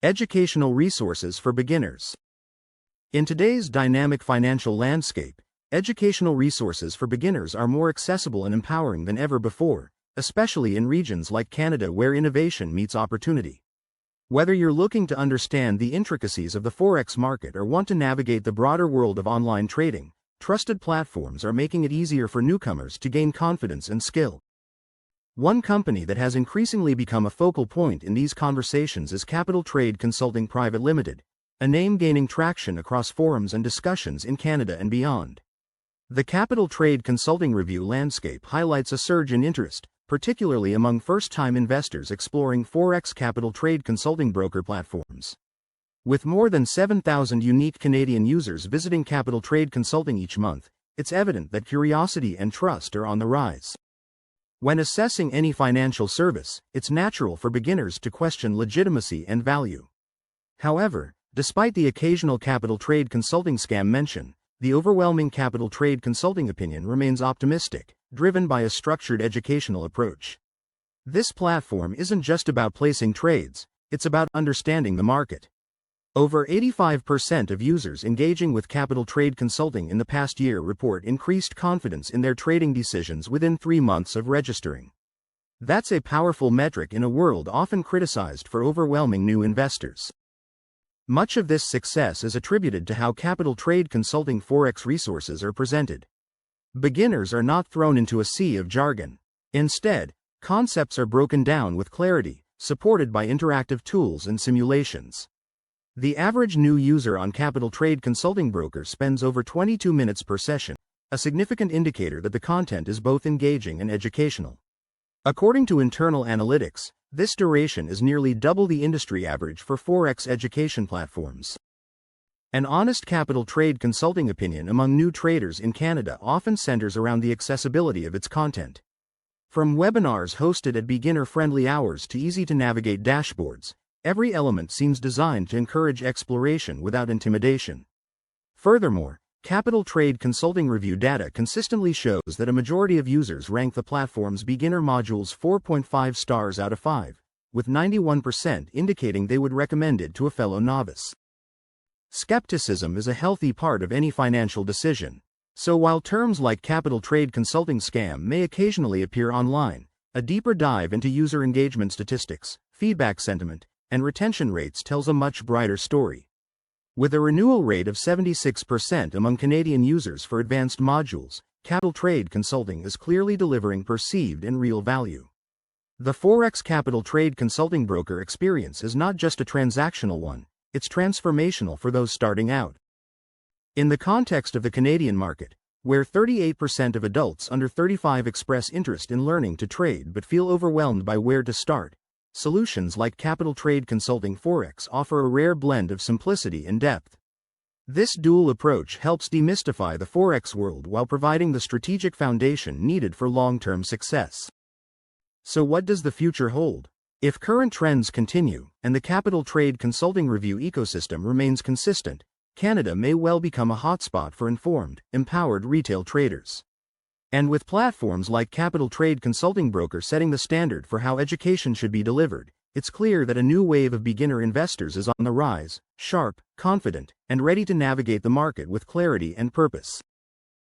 Educational resources for beginners. In today's dynamic financial landscape, educational resources for beginners are more accessible and empowering than ever before, especially in regions like Canada where innovation meets opportunity. Whether you're looking to understand the intricacies of the Forex market or want to navigate the broader world of online trading, trusted platforms are making it easier for newcomers to gain confidence and skill. One company that has increasingly become a focal point in these conversations is Capital Trade Consulting Private Limited, a name gaining traction across forums and discussions in Canada and beyond. The Capital Trade Consulting review landscape highlights a surge in interest, particularly among first-time investors exploring Forex capital trade consulting broker platforms. With more than 7,000 unique Canadian users visiting Capital Trade Consulting each month, it's evident that curiosity and trust are on the rise. When assessing any financial service, it's natural for beginners to question legitimacy and value. However, despite the occasional capital trade consulting scam mention, the overwhelming capital trade consulting opinion remains optimistic, driven by a structured educational approach. This platform isn't just about placing trades, it's about understanding the market. Over 85% of users engaging with Capital Trade Consulting in the past year report increased confidence in their trading decisions within 3 months of registering. That's a powerful metric in a world often criticized for overwhelming new investors. Much of this success is attributed to how Capital Trade Consulting Forex resources are presented. Beginners are not thrown into a sea of jargon. Instead, concepts are broken down with clarity, supported by interactive tools and simulations. The average new user on Capital Trade Consulting Broker spends over 22 minutes per session, a significant indicator that the content is both engaging and educational. According to internal analytics, this duration is nearly double the industry average for Forex education platforms. An honest capital trade consulting opinion among new traders in Canada often centers around the accessibility of its content. From webinars hosted at beginner-friendly hours to easy-to-navigate dashboards, every element seems designed to encourage exploration without intimidation. Furthermore, Capital Trade Consulting review data consistently shows that a majority of users rank the platform's beginner modules 4.5 stars out of 5, with 91% indicating they would recommend it to a fellow novice. Skepticism is a healthy part of any financial decision, so while terms like Capital Trade Consulting scam may occasionally appear online, a deeper dive into user engagement statistics, feedback sentiment, and retention rates tells a much brighter story. With a renewal rate of 76% among Canadian users for advanced modules, Capital Trade Consulting is clearly delivering perceived and real value. The Forex Capital Trade Consulting Broker experience is not just a transactional one, it's transformational for those starting out. In the context of the Canadian market, where 38% of adults under 35 express interest in learning to trade but feel overwhelmed by where to start, solutions like Capital Trade Consulting Forex offer a rare blend of simplicity and depth. This dual approach helps demystify the Forex world while providing the strategic foundation needed for long-term success. So what does the future hold? If current trends continue, and the Capital Trade Consulting review ecosystem remains consistent, Canada may well become a hotspot for informed, empowered retail traders. And with platforms like Capital Trade Consulting Broker setting the standard for how education should be delivered, it's clear that a new wave of beginner investors is on the rise, sharp, confident, and ready to navigate the market with clarity and purpose.